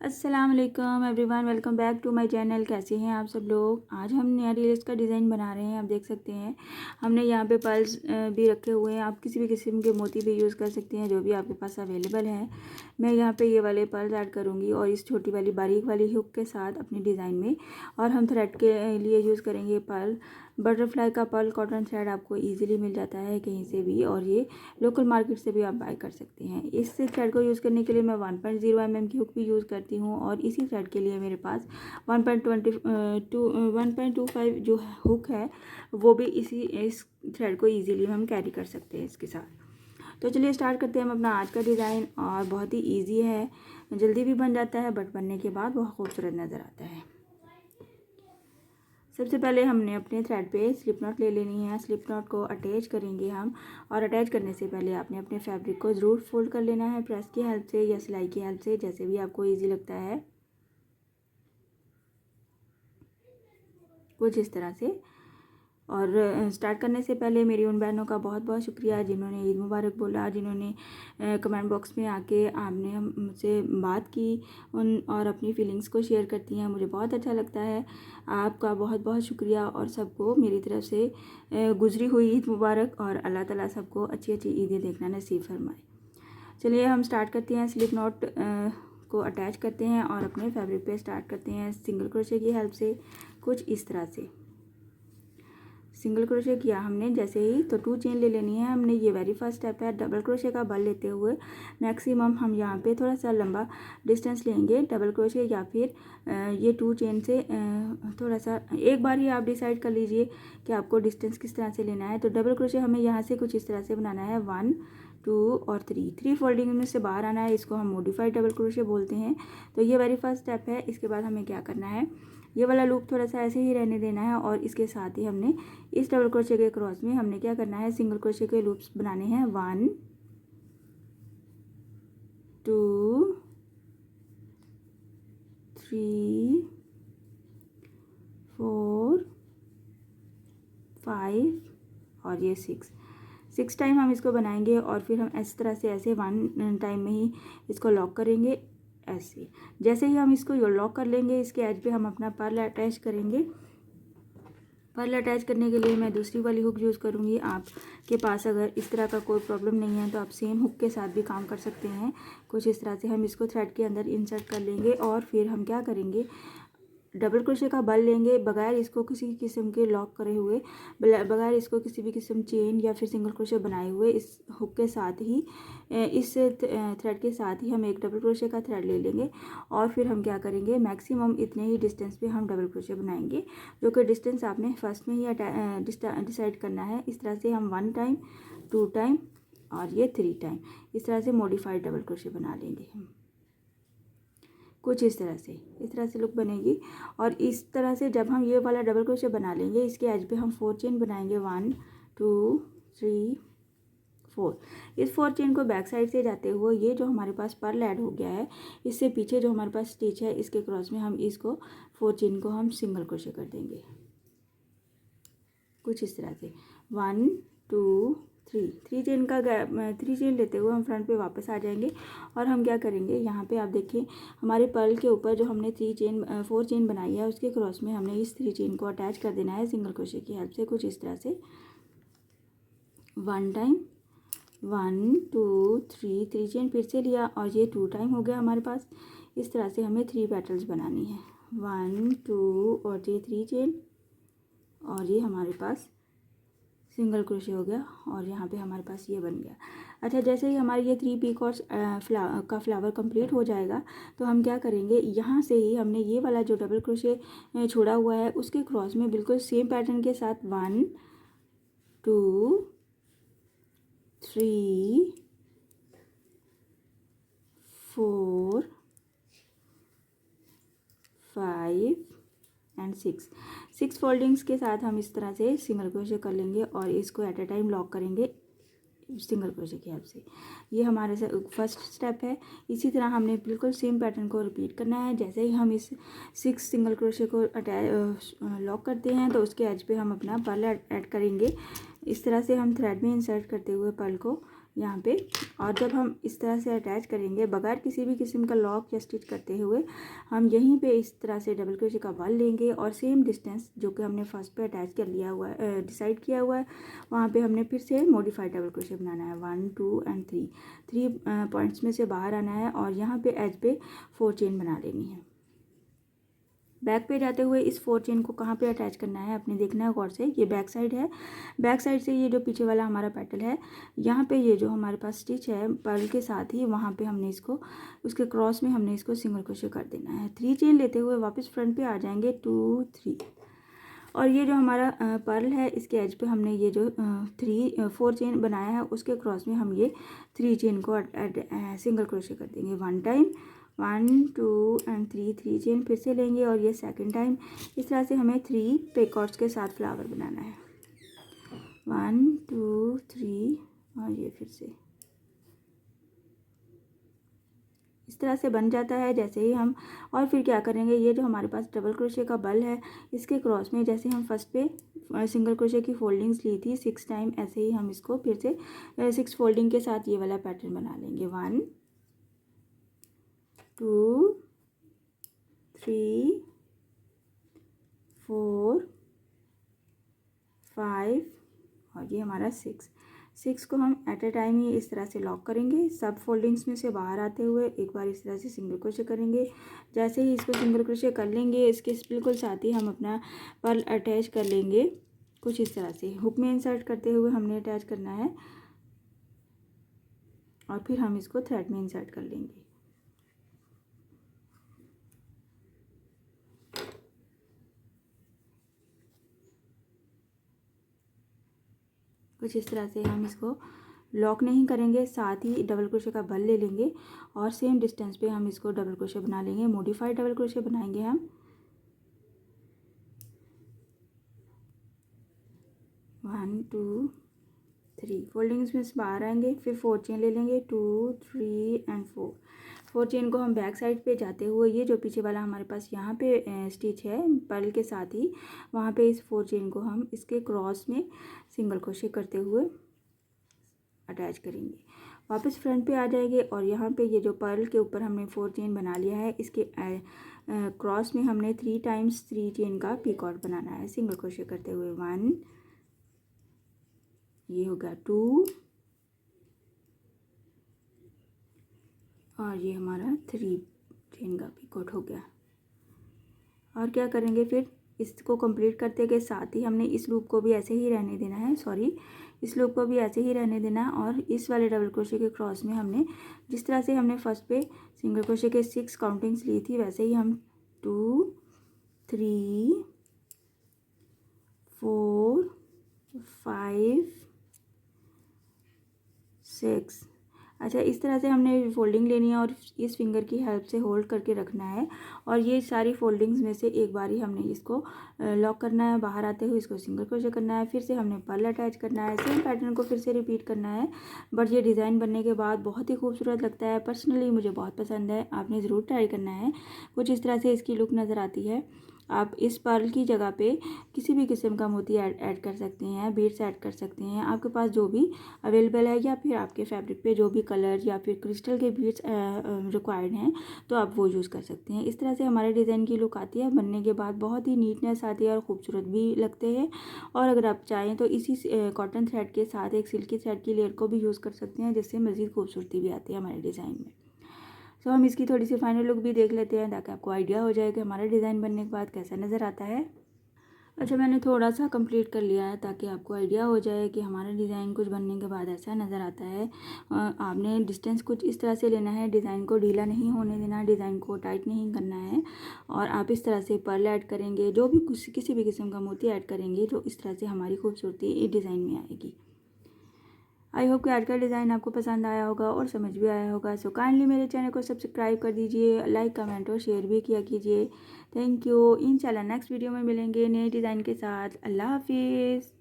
अस्सलाम वालेकुम everyone, welcome back to my channel. कैसे हैं आप सब लोग। आज हम नया रील्स का डिज़ाइन बना रहे हैं। आप देख सकते हैं हमने यहाँ पे पर्ल्स भी रखे हुए हैं। आप किसी भी किस्म के मोती भी यूज़ कर सकते हैं जो भी आपके पास अवेलेबल है। मैं यहाँ पे ये वाले पर्ल्स ऐड करूँगी और इस छोटी वाली बारीक वाली हुक के साथ अपने डिज़ाइन में। और हम थ्रेड के लिए यूज़ करेंगे पर्ल। बटरफ्लाई का पर्ल कॉटन थ्रेड आपको ईजिली मिल जाता है कहीं से भी, और ये लोकल मार्केट से भी आप बाय कर सकते हैं। इस थ्रेड को यूज़ करने के लिए मैं 1.0 mm की हुक भी यूज़ करती हूँ, और इसी थ्रेड के लिए मेरे पास 1.25 जो हुक है वो भी इस थ्रेड को ईजिली हम कैरी कर सकते हैं इसके साथ। तो चलिए स्टार्ट करते हैं हम अपना आज का डिज़ाइन। और बहुत ही ईजी है, जल्दी भी बन जाता है, बट बनने के बाद बहुत खूबसूरत नज़र आता है। सबसे पहले हमने अपने थ्रेड पे स्लिप नॉट ले लेनी है। स्लिप नॉट को अटैच करेंगे हम, और अटैच करने से पहले आपने अपने फैब्रिक को ज़रूर फोल्ड कर लेना है, प्रेस की हेल्प से या सिलाई की हेल्प से, जैसे भी आपको इजी लगता है, कुछ इस तरह से। और स्टार्ट करने से पहले मेरी उन बहनों का बहुत बहुत शुक्रिया जिन्होंने ईद मुबारक बोला, जिन्होंने कमेंट बॉक्स में आके आपने हमसे बात की उन और अपनी फीलिंग्स को शेयर करती हैं। मुझे बहुत अच्छा लगता है। आपका बहुत बहुत शुक्रिया, और सबको मेरी तरफ से गुजरी हुई ईद मुबारक, और अल्लाह ताला सबको अच्छी अच्छी ईदें देखना नसीब फरमाए। चलिए हम स्टार्ट करते हैं। स्लिप नॉट को अटैच करते हैं और अपने फैब्रिक पे स्टार्ट करते हैं सिंगल क्रोशे की हेल्प से, कुछ इस तरह से। सिंगल क्रोशे किया हमने जैसे ही, तो 2 चेन ले लेनी है हमने। ये वेरी फर्स्ट स्टेप है। डबल क्रोशे का बल लेते हुए मैक्सिमम हम यहाँ पे थोड़ा सा लंबा डिस्टेंस लेंगे डबल क्रोशे, या फिर ये 2 चेन से थोड़ा सा एक बार ही आप डिसाइड कर लीजिए कि आपको डिस्टेंस किस तरह से लेना है। तो डबल क्रोशे हमें यहाँ से कुछ इस तरह से बनाना है। 1 2 और 3 फोल्डिंग में से बाहर आना है। इसको हम मॉडिफाइड डबल क्रोशे बोलते हैं। तो ये वेरी फर्स्ट स्टेप है। इसके बाद हमें क्या करना है, ये वाला लूप थोड़ा सा ऐसे ही रहने देना है, और इसके साथ ही हमने इस डबल क्रोशे के क्रॉस में हमने क्या करना है, सिंगल क्रोशे के लूप्स बनाने हैं। 1 2 3 4 5 और ये 6 टाइम हम इसको बनाएंगे, और फिर हम इस तरह से ऐसे 1 टाइम में ही इसको लॉक करेंगे। ऐसे जैसे ही हम इसको लॉक कर लेंगे, इसके एज पे हम अपना पर्ल अटैच करेंगे। पर्ल अटैच करने के लिए मैं दूसरी वाली हुक यूज़ करूँगी। आपके पास अगर इस तरह का कोई प्रॉब्लम नहीं है तो आप सेम हुक के साथ भी काम कर सकते हैं। कुछ इस तरह से हम इसको थ्रेड के अंदर इंसर्ट कर लेंगे, और फिर हम क्या करेंगे, डबल क्रोशे का बल लेंगे बगैर इसको किसी किस्म के लॉक करे हुए, बगैर इसको किसी भी किस्म चेन या फिर सिंगल क्रोशे बनाए हुए, इस हुक के साथ ही, इस थ्रेड के साथ ही हम एक डबल क्रोशे का थ्रेड ले लेंगे, और फिर हम क्या करेंगे, मैक्सिमम इतने ही डिस्टेंस पे हम डबल क्रोशे बनाएंगे, जो कि डिस्टेंस आपने फर्स्ट में ही डिसाइड करना है। इस तरह से हम 1 टाइम 2 टाइम और ये 3 टाइम इस तरह से मॉडिफाइड डबल क्रोशे बना लेंगे हम। कुछ इस तरह से लुक बनेगी। और इस तरह से जब हम ये वाला डबल क्रोशे बना लेंगे, इसके एज पे हम 4 चेन बनाएंगे। 1 2 3 4। इस 4 चेन को बैक साइड से जाते हुए, ये जो हमारे पास पर्ल ऐड हो गया है, इससे पीछे जो हमारे पास स्टिच है, इसके क्रॉस में हम इसको 4 चेन को हम सिंगल क्रोशे कर देंगे। कुछ इस तरह से 1 2 3 चेन का गैप, 3 चेन लेते हुए हम फ्रंट पे वापस आ जाएंगे। और हम क्या करेंगे, यहाँ पे आप देखिए हमारे पर्ल के ऊपर जो हमने 4 चेन बनाई है, उसके क्रॉस में हमने इस 3 चेन को अटैच कर देना है सिंगल क्रोशे की हेल्प से। कुछ इस तरह से 1 टाइम 1 2 3 चेन फिर से लिया, और ये 2 टाइम हो गया हमारे पास। इस तरह से हमें 3 पेटल्स बनानी है। 1 2 और ये 3 चेन, और ये हमारे पास सिंगल क्रोशे हो गया, और यहाँ पे हमारे पास ये बन गया। अच्छा, जैसे ही हमारे ये 3 पीकॉक्स का फ्लावर कंप्लीट हो जाएगा, तो हम क्या करेंगे, यहाँ से ही हमने ये वाला जो डबल क्रोशे छोड़ा हुआ है, उसके क्रॉस में बिल्कुल सेम पैटर्न के साथ 1 2 3 4 5 एंड 6 फोल्डिंग्स के साथ हम इस तरह से सिंगल क्रोशे कर लेंगे, और इसको एट अ टाइम लॉक करेंगे सिंगल क्रोशे की हेल्प से। ये हमारे फर्स्ट स्टेप है। इसी तरह हमने बिल्कुल सेम पैटर्न को रिपीट करना है। जैसे ही हम इस 6 सिंगल क्रोशे को लॉक करते हैं, तो उसके एज पे हम अपना पर्ल ऐड करेंगे। इस तरह से हम थ्रेड में इंसर्ट करते हुए पर्ल को यहाँ पे। और जब हम इस तरह से अटैच करेंगे बगैर किसी भी किस्म का लॉक या स्टिच करते हुए, हम यहीं पे इस तरह से डबल क्रोशे का बल लेंगे और सेम डिस्टेंस जो कि हमने फर्स्ट पे अटैच कर लिया हुआ है, डिसाइड किया हुआ है, वहाँ पे हमने फिर से मॉडिफाइड डबल क्रोशे बनाना है। 1 2 एंड 3 पॉइंट्स में से बाहर आना है और यहाँ पे एज पे 4 चेन बना लेनी है। बैक पे जाते हुए इस 4 चेन को कहाँ पे अटैच करना है अपने देखना है गौर से। ये बैक साइड है, बैक साइड से ये जो पीछे वाला हमारा पेटल है, यहाँ पे ये जो हमारे पास स्टिच है पर्ल के साथ ही, वहाँ पे हमने इसको उसके क्रॉस में हमने इसको सिंगल क्रोशे कर देना है। 3 चेन लेते हुए वापस फ्रंट पे आ जाएंगे 2 3, और ये जो हमारा पर्ल है इसके एज पे हमने ये जो 4 चेन बनाया है उसके क्रॉस में हम ये 3 चेन को सिंगल क्रोशे कर देंगे। 1 टाइम 1 2 एंड 3 चेन फिर से लेंगे और ये सेकंड टाइम। इस तरह से हमें 3 पेकॉर्ड्स के साथ फ्लावर बनाना है। 1 2 3 और ये फिर से इस तरह से बन जाता है। जैसे ही हम और फिर क्या करेंगे, ये जो हमारे पास डबल क्रोशे का बल है इसके क्रॉस में जैसे हम फर्स्ट पे सिंगल क्रोशे की फोल्डिंग्स ली थी 6 टाइम, ऐसे ही हम इसको फिर से 6 फोल्डिंग के साथ ये वाला पैटर्न बना लेंगे। 1 2 3 4 5 और ये हमारा 6 को हम एट ए टाइम ही इस तरह से लॉक करेंगे। सब फोल्डिंग्स में से बाहर आते हुए एक बार इस तरह से सिंगल क्रोशे करेंगे। जैसे ही इसको सिंगल क्रोशे कर लेंगे इसके बिल्कुल साथ ही हम अपना पर्ल अटैच कर लेंगे कुछ इस तरह से। हुक में इंसर्ट करते हुए हमने अटैच करना है और फिर हम इसको थ्रेड में इंसर्ट कर लेंगे। कुछ इस तरह से हम इसको लॉक नहीं करेंगे, साथ ही डबल क्रोशे का बल ले लेंगे और सेम डिस्टेंस पे हम इसको डबल क्रोशे बना लेंगे। मॉडिफाइड डबल क्रोशे बनाएंगे हम। 1 2 3 फोल्डिंग्स में से बाहर आएंगे, फिर 4 चेन ले लेंगे 2 3 एंड 4 चेन को हम बैक साइड पे जाते हुए ये जो पीछे वाला हमारे पास यहाँ पे स्टिच है पर्ल के साथ ही, वहाँ पे इस 4 चेन को हम इसके क्रॉस में सिंगल क्रोशे करते हुए अटैच करेंगे। वापस फ्रंट पे आ जाएंगे और यहाँ पे ये जो पर्ल के ऊपर हमने 4 चेन बना लिया है इसके क्रॉस में हमने 3 टाइम्स 3 चेन का पीकॉट बनाना है सिंगल क्रोशे करते हुए। 1, ये हो गया 2 और ये हमारा 3 चेन का पीकॉट हो गया। और क्या करेंगे फिर इसको कंप्लीट करते के साथ ही हमने इस लूप को भी ऐसे ही रहने देना है, इस लूप को भी ऐसे ही रहने देना है। और इस वाले डबल क्रोशे के क्रॉस में हमने जिस तरह से हमने फर्स्ट पे सिंगल क्रोशे के 6 काउंटिंग्स ली थी वैसे ही हम 2 3 4 5 6, अच्छा इस तरह से हमने फोल्डिंग लेनी है और इस फिंगर की हेल्प से होल्ड करके रखना है और ये सारी फोल्डिंग्स में से एक बार ही हमने इसको लॉक करना है। बाहर आते हुए इसको सिंगल क्रोशे करना है, फिर से हमने पर्ल अटैच करना है, सेम पैटर्न को फिर से रिपीट करना है। बट ये डिज़ाइन बनने के बाद बहुत ही खूबसूरत लगता है, पर्सनली मुझे बहुत पसंद है, आपने ज़रूर ट्राई करना है। कुछ इस तरह से इसकी लुक नज़र आती है। आप इस पर्ल की जगह पे किसी भी किस्म का मोती ऐड कर सकते हैं, बीड्स ऐड कर सकते हैं, आपके पास जो भी अवेलेबल है, या फिर आपके फैब्रिक पे जो भी कलर या फिर क्रिस्टल के बीड्स रिक्वायर्ड हैं तो आप वो यूज़ कर सकते हैं। इस तरह से हमारे डिज़ाइन की लुक आती है। बनने के बाद बहुत ही नीटनेस आती है और ख़ूबसूरत भी लगते हैं। और अगर आप चाहें तो इसी कॉटन थ्रेड के साथ एक सिल्की थ्रेड की लेयर को भी यूज़ कर सकते हैं, जिससे मज़ीद खूबसूरती भी आती है हमारे डिज़ाइन में। तो हम इसकी थोड़ी सी फाइनल लुक भी देख लेते हैं ताकि आपको आइडिया हो जाए कि हमारा डिज़ाइन बनने के बाद कैसा नज़र आता है। अच्छा, मैंने थोड़ा सा कंप्लीट कर लिया है ताकि आपको आइडिया हो जाए कि हमारा डिज़ाइन कुछ बनने के बाद ऐसा नज़र आता है। आपने डिस्टेंस कुछ इस तरह से लेना है, डिज़ाइन को ढीला नहीं होने देना, डिज़ाइन को टाइट नहीं करना है। और आप इस तरह से पर्ल ऐड करेंगे, जो भी किसी भी किस्म का मोती ऐड करेंगे तो इस तरह से हमारी खूबसूरती इस डिज़ाइन में आएगी। आई होप कि आज का डिज़ाइन आपको पसंद आया होगा और समझ भी आया होगा। सो काइंडली मेरे चैनल को सब्सक्राइब कर दीजिए, लाइक कमेंट और शेयर भी किया कीजिए। Thank you. इंशाल्लाह नेक्स्ट वीडियो में मिलेंगे नए डिज़ाइन के साथ। अल्लाह हाफिज़।